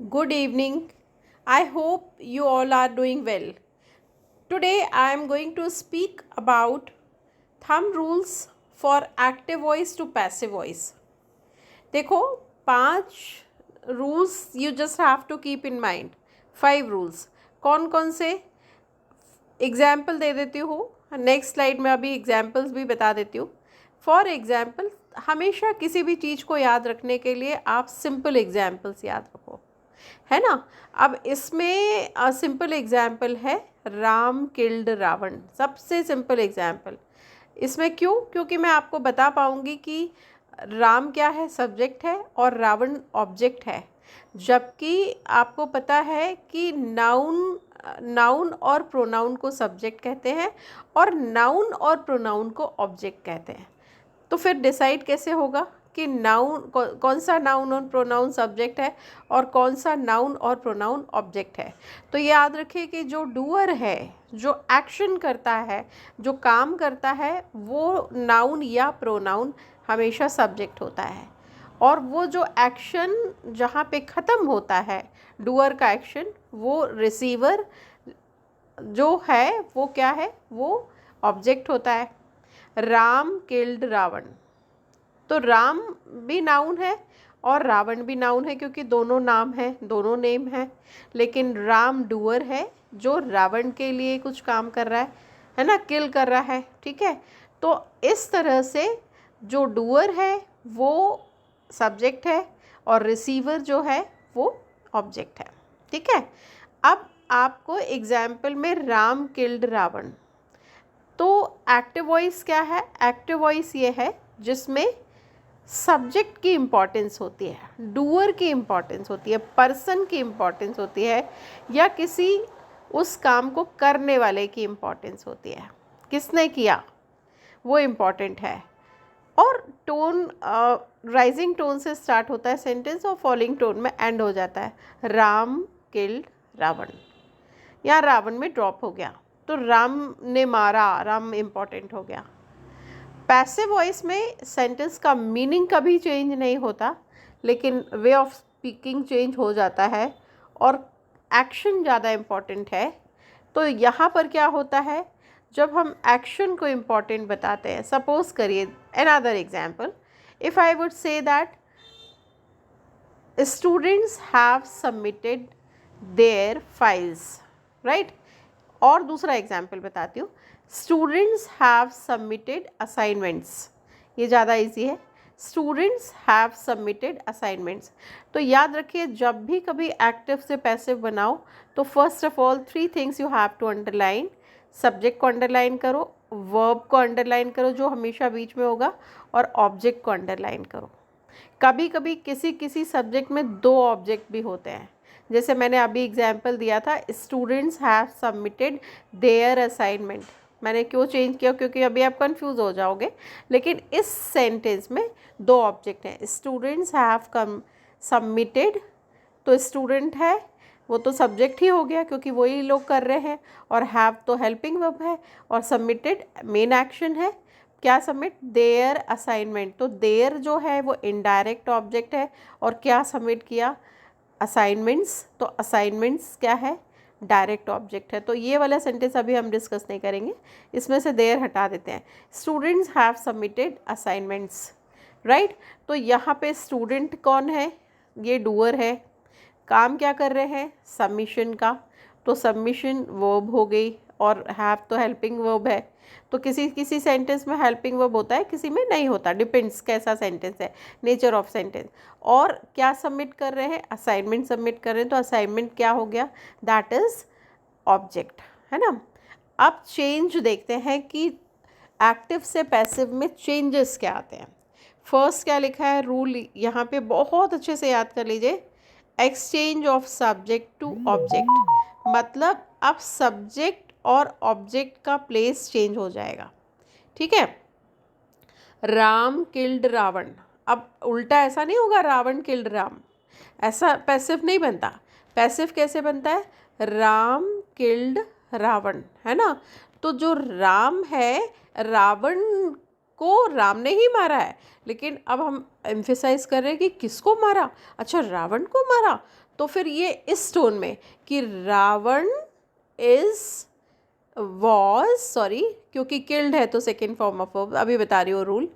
Good evening. I hope you all are doing well. Today I am going to speak about thumb rules for active voice to passive voice. देखो 5 rules you just have to keep in mind. 5 rules. कौन कौन से example दे देती हूँ. Next slide में अभी examples भी बता देती हूँ. फॉर एग्जाम्पल हमेशा किसी भी चीज़ को याद रखने के लिए आप सिंपल एग्जाम्पल्स याद रखो, है ना. अब इसमें सिंपल एग्जाम्पल है राम किल्ड रावण. सबसे सिंपल एग्जाम्पल इसमें क्यों? क्योंकि मैं आपको बता पाऊँगी कि राम क्या है, सब्जेक्ट है, और रावण ऑब्जेक्ट है. जबकि आपको पता है कि नाउन और प्रोनाउन को सब्जेक्ट कहते हैं और नाउन और प्रोनाउन को ऑब्जेक्ट कहते हैं. तो फिर डिसाइड कैसे होगा कि नाउन कौन सा नाउन और प्रोनाउन सब्जेक्ट है और कौन सा नाउन और प्रोनाउन ऑब्जेक्ट है. तो याद रखिए कि जो डूअर है, जो एक्शन करता है, जो काम करता है, वो नाउन या प्रोनाउन हमेशा सब्जेक्ट होता है. और वो जो एक्शन जहाँ पे ख़त्म होता है, डूअर का एक्शन, वो रिसीवर जो है वो क्या है, वो ऑब्जेक्ट होता है. राम किल्ड रावण. तो राम भी नाउन है और रावण भी नाउन है क्योंकि दोनों नाम हैं, दोनों नेम हैं. लेकिन राम डूअर है जो रावण के लिए कुछ काम कर रहा है ना, किल कर रहा है. ठीक है. तो इस तरह से जो डूअर है वो सब्जेक्ट है और रिसीवर जो है वो ऑब्जेक्ट है. ठीक है. अब आपको एग्जाम्पल में राम किल्ड रावण. तो एक्टिव वॉइस क्या है? एक्टिव वॉइस ये है जिसमें सब्जेक्ट की इम्पॉर्टेंस होती है, डूअर की इम्पॉर्टेंस होती है, पर्सन की इम्पॉर्टेंस होती है, या किसी उस काम को करने वाले की इम्पॉर्टेंस होती है. किसने किया वो इम्पॉर्टेंट है. और टोन राइजिंग टोन से स्टार्ट होता है सेंटेंस और फॉलिंग टोन में एंड हो जाता है. राम किल्ड रावण, या रावण में ड्रॉप हो गया तो राम ने मारा, राम इम्पॉर्टेंट हो गया. पैसिव वॉइस में सेंटेंस का मीनिंग कभी चेंज नहीं होता, लेकिन वे ऑफ स्पीकिंग चेंज हो जाता है और एक्शन ज़्यादा इम्पॉर्टेंट है. तो यहाँ पर क्या होता है, जब हम एक्शन को इम्पॉर्टेंट बताते हैं, सपोज करिए another example, if I would say that students have submitted there files, right. और दूसरा एग्जाम्पल बताती हूँ, स्टूडेंट्स हैव सबमिटेड असाइनमेंट्स. ये ज़्यादा इजी है. Students have submitted assignments. तो याद रखिए जब भी कभी एक्टिव से पैसिव बनाओ तो first of all 3 things you have to underline. Subject को अंडरलाइन करो, वर्ब को अंडरलाइन करो जो हमेशा बीच में होगा, और ऑब्जेक्ट को अंडरलाइन करो. कभी कभी किसी किसी सब्जेक्ट में 2 ऑब्जेक्ट भी होते हैं. जैसे मैंने अभी एग्जाम्पल दिया था, students have submitted there assignment. मैंने क्यों चेंज किया? क्योंकि अभी आप कंफ्यूज हो जाओगे. लेकिन इस सेंटेंस में 2 ऑब्जेक्ट हैं. स्टूडेंट्स हैव कम सबमिटेड, तो स्टूडेंट है वो तो सब्जेक्ट ही हो गया क्योंकि वही लोग कर रहे हैं, और हैव तो हेल्पिंग वर्ब है, और सबमिटेड मेन एक्शन है. क्या सबमिट? Their assignment. तो देयर जो है वो इनडायरेक्ट ऑब्जेक्ट है, और क्या सबमिट किया? असाइनमेंट्स. तो असाइनमेंट्स क्या है? डायरेक्ट ऑब्जेक्ट है. तो ये वाला सेंटेंस अभी हम डिस्कस नहीं करेंगे, इसमें से देयर हटा देते हैं. Students have submitted assignments, right. तो यहाँ पे स्टूडेंट कौन है? ये डूअर है. काम क्या कर रहे हैं? सबमिशन का. तो सबमिशन वर्ब हो गई, और हैव तो हेल्पिंग वर्ब है. तो किसी किसी सेंटेंस में हेल्पिंग वर्ब होता है, किसी में नहीं होता, डिपेंड्स कैसा सेंटेंस है, नेचर ऑफ सेंटेंस. और क्या सबमिट कर रहे हैं? असाइनमेंट सबमिट कर रहे हैं. तो असाइनमेंट क्या हो गया? दैट इज़ ऑब्जेक्ट, है ना. अब चेंज देखते हैं कि एक्टिव से पैसिव में चेंजेस क्या आते हैं. फर्स्ट क्या लिखा है रूल, यहाँ पे बहुत अच्छे से याद कर लीजिए. Exchange of subject to object, मतलब अब सब्जेक्ट और ऑब्जेक्ट का प्लेस चेंज हो जाएगा. ठीक है. राम किल्ड रावण. अब उल्टा ऐसा नहीं होगा रावण किल्ड राम, ऐसा पैसिव नहीं बनता. पैसिव कैसे बनता है? राम किल्ड रावण, है ना. तो जो राम है, रावण को राम ने ही मारा है, लेकिन अब हम एम्फेसाइज कर रहे हैं कि किसको मारा, अच्छा रावण को मारा। तो फिर ये इस टोन में कि रावण सॉरी क्योंकि किल्ड है तो सेकेंड फॉर्म ऑफ वर्ब, अभी बता रही हूँ rule.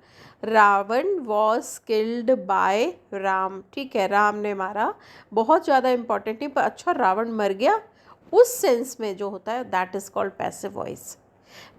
Ravan was killed by Ram, ठीक है, राम ने मारा, बहुत ज़्यादा इंपॉर्टेंट नहीं पर अच्छा रावण मर गया, उस सेंस में जो होता है that is called passive voice.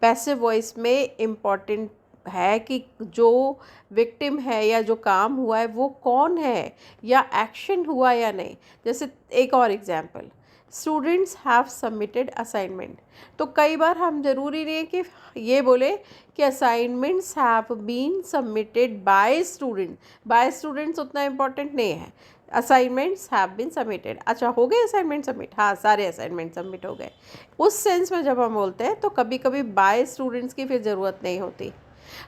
Passive voice में इम्पॉर्टेंट है कि जो विक्टिम है या जो काम हुआ है वो कौन है या एक्शन हुआ या नहीं। जैसे एक और example, students have submitted assignment. तो कई बार हम ज़रूरी नहीं है कि ये बोले कि assignments have been submitted by students उतना इम्पोर्टेंट नहीं है। असाइनमेंट्स हैव बीन सबमिटेड, अच्छा हो गए असाइनमेंट सबमिट, हाँ सारे असाइनमेंट सबमिट हो गए, उस सेंस में जब हम बोलते हैं तो कभी कभी बाय स्टूडेंट्स की फिर ज़रूरत नहीं होती।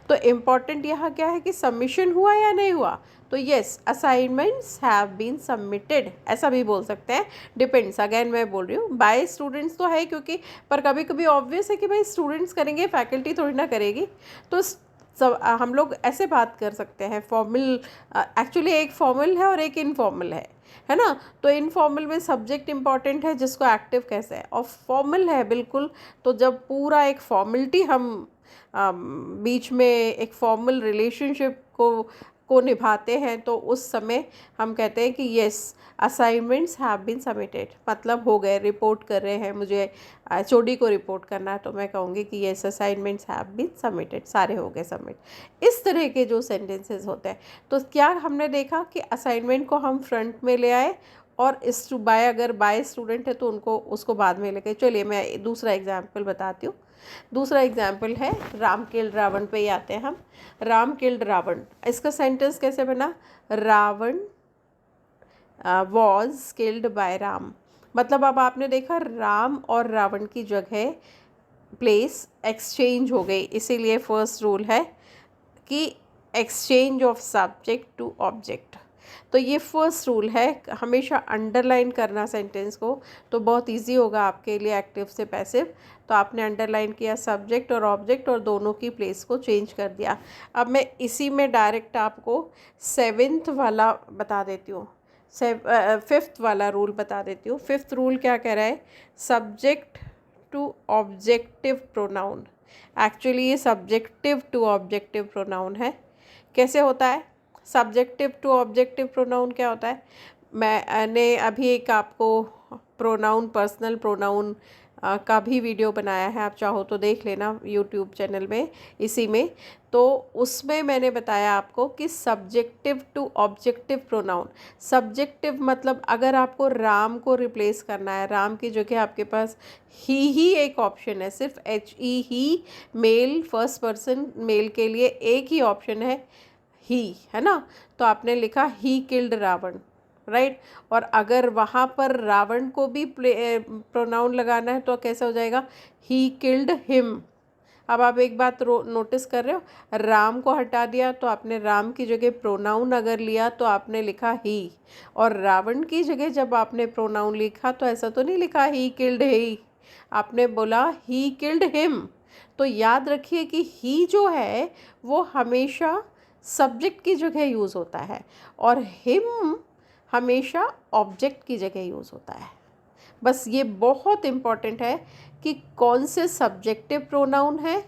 तो इम्पॉर्टेंट यहाँ क्या है कि सबमिशन हुआ या नहीं हुआ, तो yes assignments have been submitted ऐसा भी बोल सकते हैं, डिपेंड्स। अगेन मैं बोल रही हूँ बाय स्टूडेंट्स तो है क्योंकि, पर कभी कभी ऑब्वियस है कि भाई स्टूडेंट्स करेंगे, फैकल्टी थोड़ी ना करेगी, तो सब हम लोग ऐसे बात कर सकते हैं। फॉर्मल एक्चुअली एक फॉर्मल है और एक इनफॉर्मल है ना। तो इनफॉर्मल में सब्जेक्ट इंपॉर्टेंट है जिसको एक्टिव कैसे है, और फॉर्मल है बिल्कुल तो जब पूरा एक फॉर्मलिटी हम बीच में एक फॉर्मल रिलेशनशिप को निभाते हैं तो उस समय हम कहते हैं कि yes assignments have been submitted, मतलब हो गए, रिपोर्ट कर रहे हैं, मुझे एचओडी को रिपोर्ट करना है तो मैं कहूँगी कि yes assignments have been submitted, सारे हो गए सबमिट। इस तरह के जो सेंटेंसेस होते हैं, तो क्या हमने देखा कि असाइनमेंट को हम फ्रंट में ले आए और अगर बाय स्टूडेंट है तो उसको बाद में लेके। चलिए मैं दूसरा एग्जाम्पल बताती हूँ। दूसरा एग्जाम्पल है राम किल्ड रावण पे ही आते हैं हम। राम किल्ड रावण, इसका सेंटेंस कैसे बना, Ravan was killed by Ram, मतलब अब आपने देखा राम और रावण की जगह प्लेस एक्सचेंज हो गई, इसीलिए फर्स्ट रूल है कि exchange of subject to object. तो ये फर्स्ट रूल है, हमेशा अंडरलाइन करना सेंटेंस को, तो बहुत इजी होगा आपके लिए एक्टिव से पैसिव। तो आपने अंडरलाइन किया सब्जेक्ट और ऑब्जेक्ट और दोनों की प्लेस को चेंज कर दिया। अब मैं इसी में डायरेक्ट आपको 7th वाला बता देती हूँ, 5th वाला रूल बता देती हूँ। 5th रूल क्या कह रहा है, subject to objective pronoun. Actually ये सब्जेक्टिव टू ऑब्जेक्टिव प्रोनाउन है। कैसे होता है सब्जेक्टिव टू ऑब्जेक्टिव प्रोनाउन, क्या होता है, मैंने अभी एक आपको प्रोनाउन पर्सनल प्रोनाउन का भी वीडियो बनाया है, आप चाहो तो देख लेना यूट्यूब चैनल में, इसी में। तो उसमें मैंने बताया आपको कि subjective to objective pronoun, subjective मतलब अगर आपको राम को रिप्लेस करना है, राम की जगह आपके पास ही एक ऑप्शन है, सिर्फ ही मेल फर्स्ट पर्सन मेल के लिए एक ही ऑप्शन है है ना। तो आपने लिखा ही किल्ड रावण, राइट। और अगर वहाँ पर रावण को भी प्रोनाउन लगाना है तो कैसा हो जाएगा, ही किल्ड हिम। अब आप एक बात नोटिस कर रहे हो, राम को हटा दिया तो आपने राम की जगह प्रोनाउन अगर लिया तो आपने लिखा ही, और रावण की जगह जब आपने प्रोनाउन लिखा तो ऐसा तो नहीं लिखा ही किल्ड ही, आपने बोला ही किल्ड हिम। तो याद रखिए कि ही जो है वो हमेशा सब्जेक्ट की जगह यूज़ होता है और हिम हमेशा ऑब्जेक्ट की जगह यूज़ होता है। बस ये बहुत इम्पॉर्टेंट है कि कौन से सब्जेक्टिव प्रोनाउन है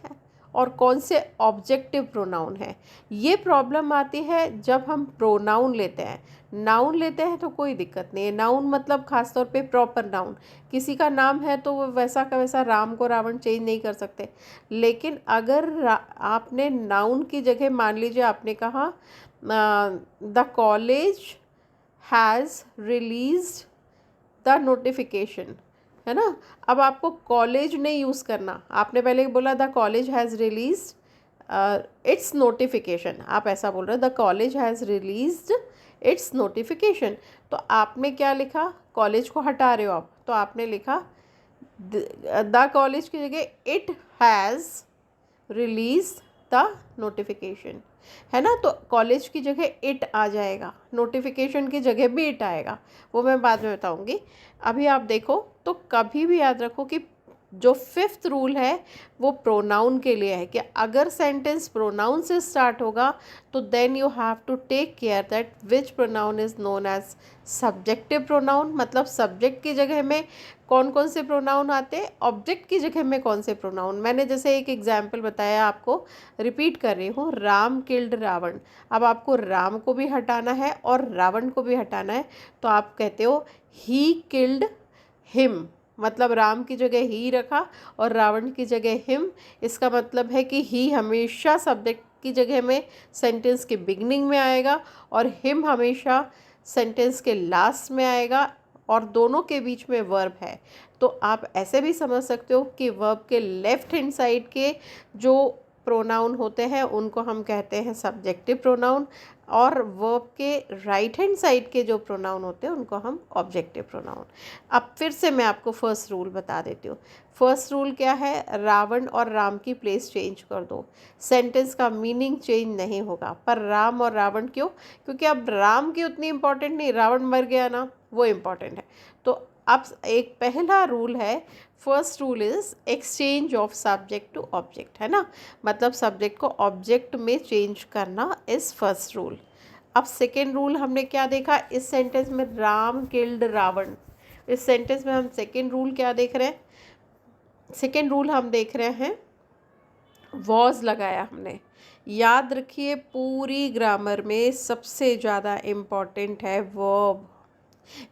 और कौन से ऑब्जेक्टिव प्रोनाउन है। ये प्रॉब्लम आती है जब हम प्रोनाउन लेते हैं, नाउन लेते हैं तो कोई दिक्कत नहीं है। नाउन मतलब खासतौर पे प्रॉपर नाउन, किसी का नाम है तो वो वैसा का वैसा राम को रावण चेंज नहीं कर सकते। लेकिन अगर आपने नाउन की जगह मान लीजिए आपने कहा the college has released the notification, है ना। अब आपको कॉलेज नहीं यूज़ करना, आपने पहले बोला the college has released it's notification, आप ऐसा बोल रहे हो the college has released it's notification. तो आपने क्या लिखा, कॉलेज को हटा रहे हो आप, तो आपने लिखा द कॉलेज की जगह it has release the notification, है ना। तो कॉलेज की जगह इट आ जाएगा, नोटिफिकेशन की जगह भी इट आएगा, वो मैं बाद में बताऊंगी। अभी आप देखो तो कभी भी याद रखो कि जो फिफ्थ रूल है वो प्रोनाउन के लिए है कि अगर सेंटेंस प्रोनाउन से स्टार्ट होगा तो then you have to take care that which pronoun is known as subjective pronoun, मतलब सब्जेक्ट की जगह में कौन कौन से प्रोनाउन आते हैं, ऑब्जेक्ट की जगह में कौन से प्रोनाउन। मैंने जैसे एक एग्जाम्पल बताया, आपको रिपीट कर रही हूँ, राम किल्ड रावण। अब आपको राम को भी हटाना है और रावण को भी हटाना है, तो आप कहते हो ही किल्ड हिम, मतलब राम की जगह ही रखा और रावण की जगह हिम। इसका मतलब है कि ही हमेशा सब्जेक्ट की जगह में सेंटेंस के बिगनिंग में आएगा और हिम हमेशा सेंटेंस के लास्ट में आएगा, और दोनों के बीच में वर्ब है। तो आप ऐसे भी समझ सकते हो कि वर्ब के लेफ्ट हैंड साइड के जो प्रोनाउन होते हैं उनको हम कहते हैं सब्जेक्टिव प्रोनाउन, और वर्ब के राइट हैंड साइड के जो प्रोनाउन होते हैं उनको हम ऑब्जेक्टिव प्रोनाउन। अब फिर से मैं आपको फर्स्ट रूल बता देती हूँ। फर्स्ट रूल क्या है, रावण और राम की प्लेस चेंज कर दो, सेंटेंस का मीनिंग चेंज नहीं होगा। पर राम और रावण क्यों, क्योंकि अब राम की उतनी इम्पोर्टेंट नहीं, रावण मर गया ना, वो इम्पोर्टेंट है। तो अब एक पहला रूल है, first rule is exchange of subject to object, है ना, मतलब सब्जेक्ट को ऑब्जेक्ट में चेंज करना इज़ फर्स्ट रूल। अब सेकेंड रूल हमने क्या देखा इस सेंटेंस में, राम किल्ड रावण। इस सेंटेंस में हम सेकेंड रूल क्या देख रहे हैं, सेकेंड रूल हम देख रहे हैं वॉज लगाया हमने। याद रखिए पूरी ग्रामर में सबसे ज़्यादा इम्पॉर्टेंट है वर्ब,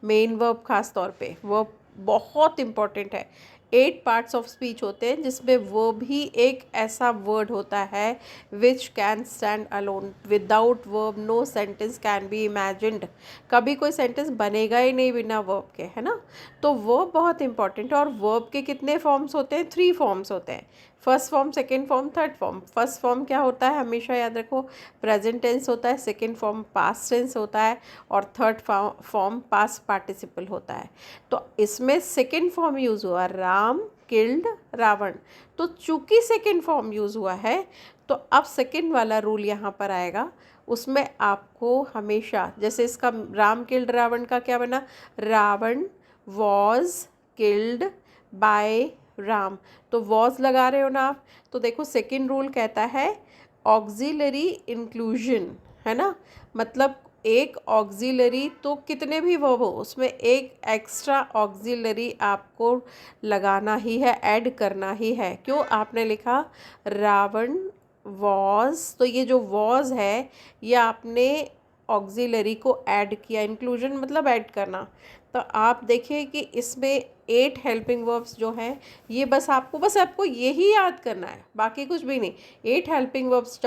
मेन वर्ब खास तौर पे वर्ब बहुत इम्पॉर्टेंट है। 8 पार्ट्स ऑफ स्पीच होते हैं जिसमें वर्ब ही एक ऐसा वर्ड होता है which can stand alone, without verb no sentence can be imagined. कभी कोई सेंटेंस बनेगा ही नहीं बिना वर्ब के, है ना। तो वर्ब बहुत इंपॉर्टेंट है। और वर्ब के कितने फॉर्म्स होते हैं, 3 फॉर्म्स होते हैं, first form, second form, third form. First form क्या होता है, हमेशा याद रखो प्रेजेंट टेंस होता है, सेकेंड फॉर्म पास्ट टेंस होता है और थर्ड फॉर्म पास्ट पार्टिसिपल होता है। तो इसमें सेकेंड फॉर्म यूज़ हुआ राम किल्ड रावण, तो चूंकि सेकेंड फॉर्म यूज़ हुआ है तो अब सेकेंड वाला रूल यहाँ पर आएगा। उसमें आपको हमेशा, जैसे इसका राम किल्ड रावण का क्या बना, Ravan was killed by Ram, तो वॉज लगा रहे हो ना आप। तो देखो सेकेंड रूल कहता है ऑक्सिलरी इंक्लूजन, है ना, मतलब एक ऑक्सिलरी, तो कितने भी वर्ब हो उसमें एक एक्स्ट्रा ऑक्सिलरी आपको लगाना ही है, ऐड करना ही है। क्यों, आपने लिखा रावण वॉज, तो ये जो वॉज है ये आपने ऑक्सिलरी को ऐड किया, इंक्लूजन मतलब ऐड करना। तो आप देखिए कि इसमें 8 हेल्पिंग वर्ब्स जो हैं, ये बस आपको यही याद करना है, बाकी कुछ भी नहीं। 8 हेल्पिंग वर्ब्स,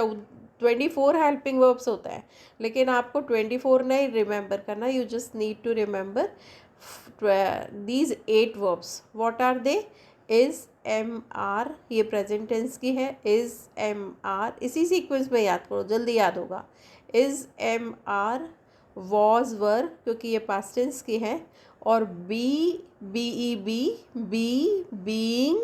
24 हेल्पिंग वर्ब्स होता है, लेकिन आपको 24 नहीं रिमेंबर करना, you just need to remember these 8 verbs. What are they, is, am are, ये प्रेजेंट टेंस की है, इज़ एम आर, इसी सीक्वेंस में याद करो जल्दी याद होगा। Is am are, was were क्योंकि ये पास्ट टेंस की है, और be be E be, be being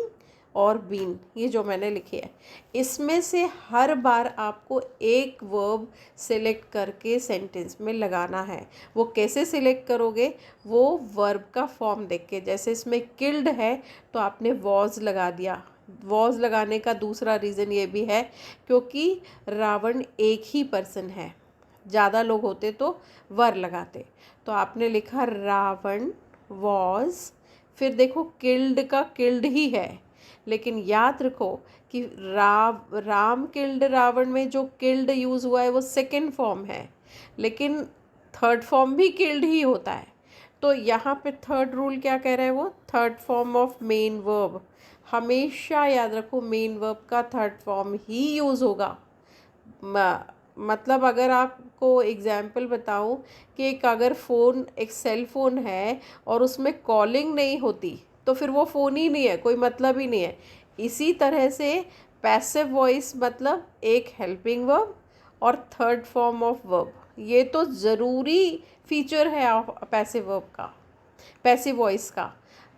और बीन, ये जो मैंने लिखी है। इसमें से हर बार आपको एक वर्ब सिलेक्ट करके सेंटेंस में लगाना है। वो कैसे सिलेक्ट करोगे, वो वर्ब का फॉर्म देख के, जैसे इसमें किल्ड है तो आपने वॉज लगा दिया। वॉज लगाने का दूसरा रीज़न ये भी है क्योंकि रावण एक ही पर्सन है, ज़्यादा लोग होते तो वर लगाते। तो आपने लिखा रावण वॉज, फिर देखो किल्ड का किल्ड ही है, लेकिन याद रखो कि राम किल्ड रावण में जो किल्ड यूज़ हुआ है वो सेकेंड फॉर्म है, लेकिन थर्ड फॉर्म भी किल्ड ही होता है। तो यहाँ पे थर्ड रूल क्या कह रहा है, वो third form of main verb, हमेशा याद रखो मेन वर्ब का थर्ड फॉर्म ही यूज़ होगा। मतलब अगर आपको एग्जाम्पल बताऊं कि एक अगर फ़ोन, एक सेल फ़ोन है और उसमें कॉलिंग नहीं होती तो फिर वो फ़ोन ही नहीं है, कोई मतलब ही नहीं है। इसी तरह से पैसिव वॉइस मतलब एक हेल्पिंग वर्ब और थर्ड फॉर्म ऑफ वर्ब, ये तो ज़रूरी फीचर है पैसिव वर्ब का, पैसिव वॉइस का।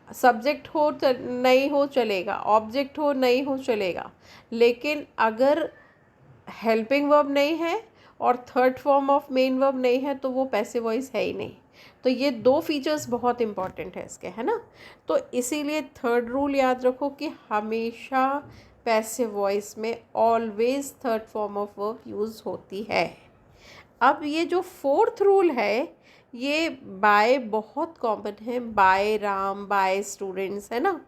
सब्जेक्ट हो नहीं हो चलेगा, ऑब्जेक्ट हो नहीं हो चलेगा, लेकिन अगर हेल्पिंग वर्ब नहीं है और third form of main verb नहीं है तो वो पैसिव वॉइस है ही नहीं। तो ये दो फीचर्स बहुत इंपॉर्टेंट है इसके, है ना। तो इसीलिए थर्ड रूल याद रखो कि हमेशा पैसिव वॉइस में always third form of verb use होती है। अब ये जो फोर्थ रूल है ये बाय बहुत कॉमन है, बाय राम, बाय स्टूडेंट्स, है ना।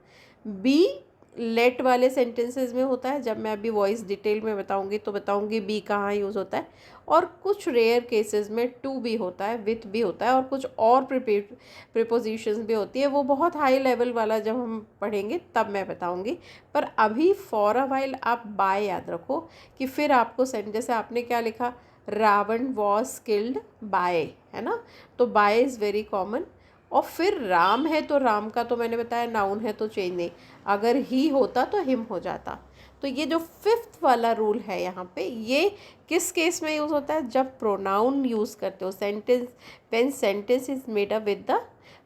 बी लेट वाले सेंटेंसेस में होता है, जब मैं अभी वॉइस डिटेल में बताऊंगी तो बताऊंगी बी कहाँ यूज़ होता है, और कुछ रेयर केसेस में टू भी होता है, विथ भी होता है, और कुछ और प्रिपोजिशंस भी होती है, वो बहुत हाई लेवल वाला जब हम पढ़ेंगे तब मैं बताऊंगी। पर अभी फॉर अ वाइल आप बाय याद रखो कि फिर आपको जैसे आपने क्या लिखा, रावण वॉज किल्ड बाय, है ना। तो बाय इज़ वेरी कॉमन। और फिर राम है तो राम का तो मैंने बताया नाउन है तो चेंज नहीं, अगर ही होता तो हिम हो जाता। तो ये जो फिफ्थ वाला रूल है यहाँ पे, ये किस केस में यूज़ होता है, जब प्रोनाउन यूज़ करते हो, sentence, when sentence is made up with the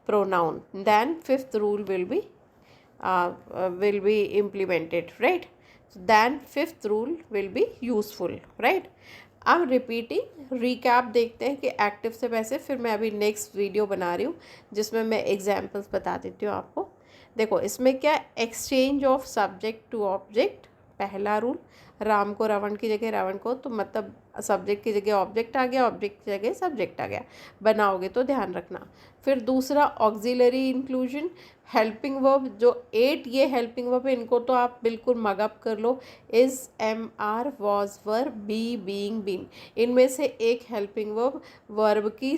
pronoun, then fifth rule will be implemented, right? Then fifth rule will be useful, right? अब रिपीटिंग रिकैप देखते हैं कि एक्टिव से पैसे, फिर मैं अभी नेक्स्ट वीडियो बना रही हूँ जिसमें मैं एग्जाम्पल्स बता देती हूँ आपको। देखो इसमें क्या, exchange of subject to object, पहला रूल, राम को रावण की जगह रावण को, तो मतलब सब्जेक्ट की जगह ऑब्जेक्ट आ गया, ऑब्जेक्ट की जगह सब्जेक्ट आ गया, बनाओगे तो ध्यान रखना। फिर दूसरा ऑक्सिलरी इंक्लूजन, हेल्पिंग वर्ब, जो 8 ये हेल्पिंग वर्ब है इनको तो आप बिल्कुल मगअप कर लो, is, am, are, was, were, be, being, been, इनमें से एक हेल्पिंग वर्ब, वर्ब की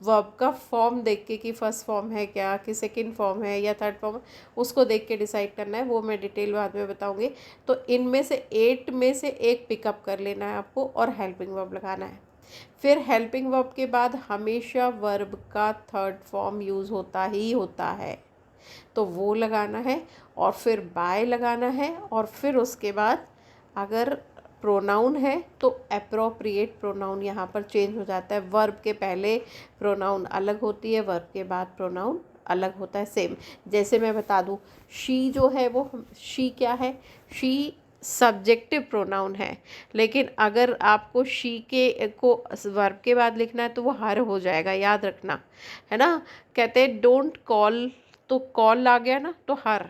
वर्ब का फॉर्म देख के कि फर्स्ट फॉर्म है क्या, कि सेकंड फॉर्म है या थर्ड फॉर्म है, उसको देख के डिसाइड करना है, वो मैं डिटेल बाद में बताऊंगी। तो इनमें से 8 में से एक पिकअप कर लेना है आपको और हेल्पिंग वर्ब लगाना है। फिर हेल्पिंग वर्ब के बाद हमेशा वर्ब का थर्ड फॉर्म यूज़ होता ही होता है, तो वो लगाना है, और फिर बाय लगाना है, और फिर उसके बाद अगर प्रोनाउन है तो एप्रोप्रिएट प्रोनाउन यहाँ पर चेंज हो जाता है, वर्ब के पहले प्रोनाउन अलग होती है, वर्ब के बाद प्रोनाउन अलग होता है। सेम जैसे मैं बता दूँ, शी जो है वो, शी क्या है, शी सब्जेक्टिव प्रोनाउन है, लेकिन अगर आपको शी के को वर्ब के बाद लिखना है तो वो हर हो जाएगा, याद रखना, है ना। कहते हैं डोंट कॉल, तो कॉल आ गया ना तो हर,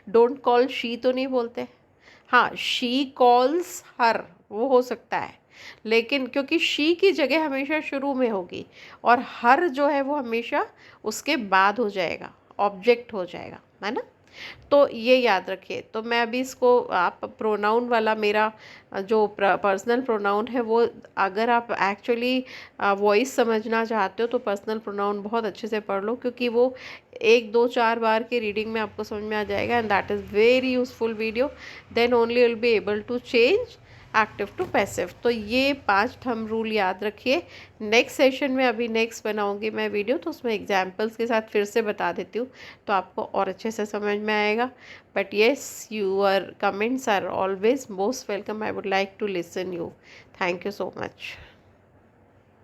डोंट कॉल शी तो नहीं बोलते, हाँ शी कॉल्स हर वो हो सकता है, लेकिन क्योंकि शी की जगह हमेशा शुरू में होगी, और हर जो है वो हमेशा उसके बाद हो जाएगा, ऑब्जेक्ट हो जाएगा, है ना। तो ये याद रखिए। तो मैं अभी इसको, आप प्रोनाउन वाला मेरा जो पर्सनल प्रोनाउन है वो, अगर आप एक्चुअली वॉइस समझना चाहते हो तो पर्सनल प्रोनाउन बहुत अच्छे से पढ़ लो, क्योंकि वो 1 2 4 बार की रीडिंग में आपको समझ में आ जाएगा, and that is very useful video, then only will be able to change active to passive. तो ये 5 थंब रूल याद रखिए। नेक्स्ट सेशन में अभी नेक्स्ट बनाऊंगी मैं वीडियो, तो उसमें एग्जाम्पल्स के साथ फिर से बता देती हूँ, तो आपको और अच्छे से समझ में आएगा। But yes, your comments are always most welcome, I would like to listen you. Thank you so much.